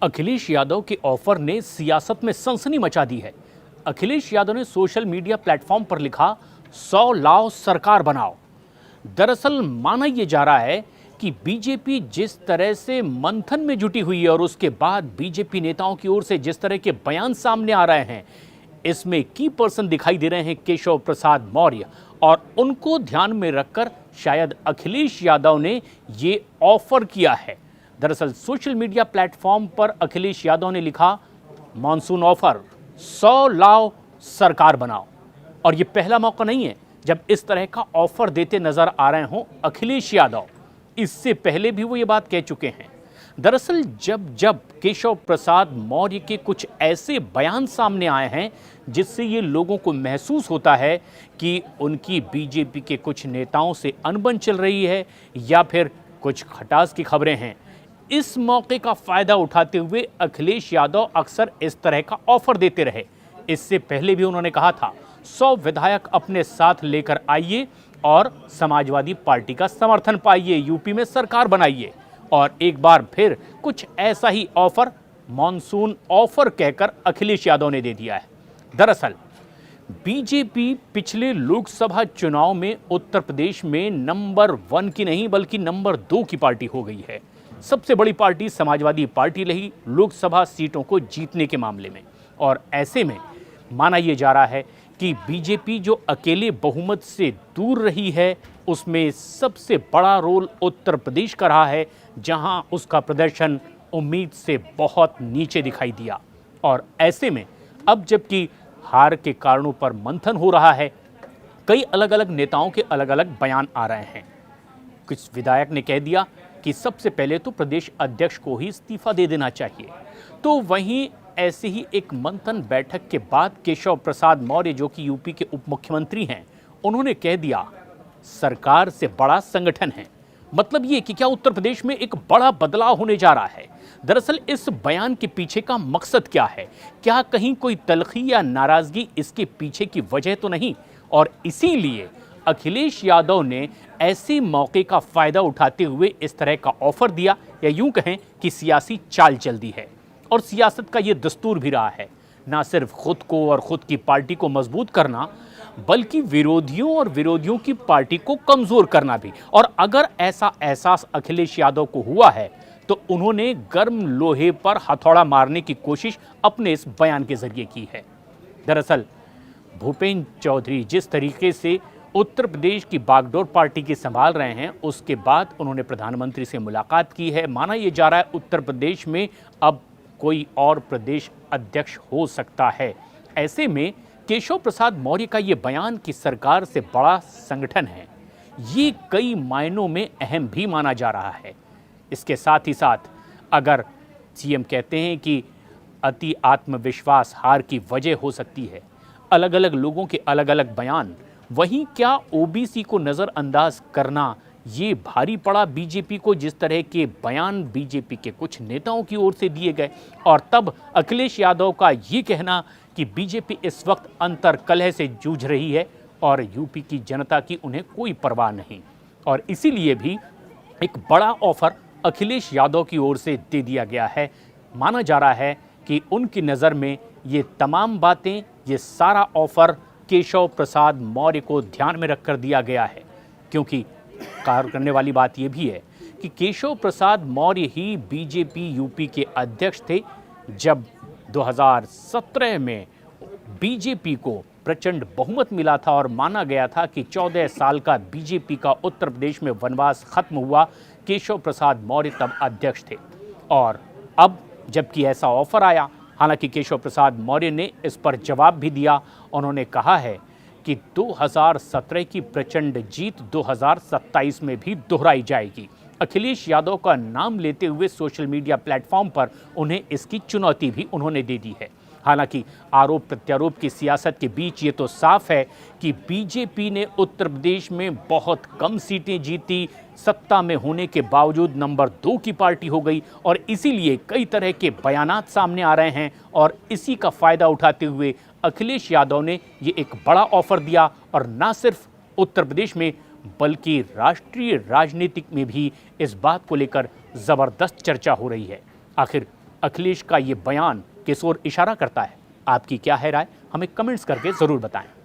अखिलेश यादव के ऑफर ने सियासत में सनसनी मचा दी है। अखिलेश यादव ने सोशल मीडिया प्लेटफॉर्म पर लिखा, 100 लाओ सरकार बनाओ। दरअसल माना यह जा रहा है कि बीजेपी जिस तरह से मंथन में जुटी हुई है और उसके बाद बीजेपी नेताओं की ओर से जिस तरह के बयान सामने आ रहे हैं, इसमें की पर्सन दिखाई दे रहे हैं केशव प्रसाद मौर्य, और उनको ध्यान में रखकर शायद अखिलेश यादव ने ये ऑफर किया है। दरअसल सोशल मीडिया प्लेटफॉर्म पर अखिलेश यादव ने लिखा, मॉनसून ऑफर, 100 लाओ सरकार बनाओ। और ये पहला मौका नहीं है जब इस तरह का ऑफर देते नजर आ रहे हों अखिलेश यादव। इससे पहले भी वो ये बात कह चुके हैं। दरअसल जब जब केशव प्रसाद मौर्य के कुछ ऐसे बयान सामने आए हैं जिससे ये लोगों को महसूस होता है कि उनकी बीजेपी के कुछ नेताओं से अनबन चल रही है या फिर कुछ खटास की खबरें हैं, इस मौके का फायदा उठाते हुए अखिलेश यादव अक्सर इस तरह का ऑफर देते रहे। इससे पहले भी उन्होंने कहा था, 100 विधायक अपने साथ लेकर आइए और समाजवादी पार्टी का समर्थन पाइए, यूपी में सरकार बनाइए। और एक बार फिर कुछ ऐसा ही ऑफर, मॉनसून ऑफर कहकर अखिलेश यादव ने दे दिया है। दरअसल बीजेपी पिछले लोकसभा चुनाव में उत्तर प्रदेश में नंबर 1 की नहीं बल्कि नंबर 2 की पार्टी हो गई है। सबसे बड़ी पार्टी समाजवादी पार्टी रही लोकसभा सीटों को जीतने के मामले में। और ऐसे में माना यह जा रहा है कि बीजेपी जो अकेले बहुमत से दूर रही है, उसमें सबसे बड़ा रोल उत्तर प्रदेश का रहा है, जहां उसका प्रदर्शन उम्मीद से बहुत नीचे दिखाई दिया। और ऐसे में अब जबकि हार के कारणों पर मंथन हो रहा है, कई अलग अलग नेताओं के अलग अलग बयान आ रहे हैं। कुछ विधायक ने कह दिया कि सबसे पहले तो प्रदेश अध्यक्ष को ही इस्तीफा दे देना चाहिए। तो वहीं ऐसे ही एक मंथन बैठक के बाद केशव प्रसाद मौर्य, जो कि यूपी के उप मुख्यमंत्री हैं, उन्होंने कह दिया, सरकार से बड़ा संगठन है। मतलब ये कि क्या उत्तर प्रदेश में एक बड़ा बदलाव होने जा रहा है। दरअसल इस बयान के पीछे का मकसद क्या है? क्या कहीं कोई तलखी या नाराजगी इसके पीछे की वजह तो नहीं? और इसीलिए अखिलेश यादव ने ऐसे मौके का फायदा उठाते हुए इस तरह का ऑफर दिया, या यूं कहें कि सियासी चाल चल दी है। और सियासत का ये दस्तूर भी रहा है, ना सिर्फ खुद को और खुद की पार्टी को मजबूत करना, बल्कि विरोधियों और विरोधियों की पार्टी को कमजोर करना भी। और अगर ऐसा एहसास अखिलेश यादव को हुआ है तो उन्होंने गर्म लोहे पर हथौड़ा मारने की कोशिश अपने इस बयान के जरिए की है। दरअसल भूपेंद्र चौधरी जिस तरीके से उत्तर प्रदेश की बागडोर पार्टी की संभाल रहे हैं, उसके बाद उन्होंने प्रधानमंत्री से मुलाकात की है। माना यह जा रहा है उत्तर प्रदेश में अब कोई और प्रदेश अध्यक्ष हो सकता है। ऐसे में केशव प्रसाद मौर्य का ये बयान कि सरकार से बड़ा संगठन है, ये कई मायनों में अहम भी माना जा रहा है। इसके साथ ही साथ अगर सीएम कहते हैं कि अति आत्मविश्वास हार की वजह हो सकती है, अलग अलग लोगों के अलग अलग बयान, वहीं क्या ओबीसी को नज़रअंदाज करना ये भारी पड़ा बीजेपी को, जिस तरह के बयान बीजेपी के कुछ नेताओं की ओर से दिए गए। और तब अखिलेश यादव का ये कहना कि बीजेपी इस वक्त अंतर कलह से जूझ रही है और यूपी की जनता की उन्हें कोई परवाह नहीं। और इसीलिए भी एक बड़ा ऑफर अखिलेश यादव की ओर से दे दिया गया है। माना जा रहा है कि उनकी नज़र में ये तमाम बातें, ये सारा ऑफर केशव प्रसाद मौर्य को ध्यान में रखकर दिया गया है। क्योंकि कार्य करने वाली बात यह भी है कि केशव प्रसाद मौर्य ही बीजेपी यूपी के अध्यक्ष थे जब 2017 में बीजेपी को प्रचंड बहुमत मिला था और माना गया था कि 14 साल का बीजेपी का उत्तर प्रदेश में वनवास खत्म हुआ। केशव प्रसाद मौर्य तब अध्यक्ष थे। और अब जबकि ऐसा ऑफर आया, हालांकि केशव प्रसाद मौर्य ने इस पर जवाब भी दिया। उन्होंने कहा है कि 2017 की प्रचंड जीत 2027 में भी दोहराई जाएगी। अखिलेश यादव का नाम लेते हुए सोशल मीडिया प्लेटफॉर्म पर उन्हें इसकी चुनौती भी उन्होंने दे दी है। हालांकि आरोप प्रत्यारोप की सियासत के बीच ये तो साफ है कि बीजेपी ने उत्तर प्रदेश में बहुत कम सीटें जीती, सत्ता में होने के बावजूद नंबर 2 की पार्टी हो गई। और इसीलिए कई तरह के बयानात सामने आ रहे हैं और इसी का फ़ायदा उठाते हुए अखिलेश यादव ने ये एक बड़ा ऑफर दिया। और ना सिर्फ उत्तर प्रदेश में बल्कि राष्ट्रीय राजनीतिक में भी इस बात को लेकर ज़बरदस्त चर्चा हो रही है। आखिर अखिलेश का ये बयान किस ओर इशारा करता है? आपकी क्या है राय? हमें कमेंट्स करके ज़रूर बताएं।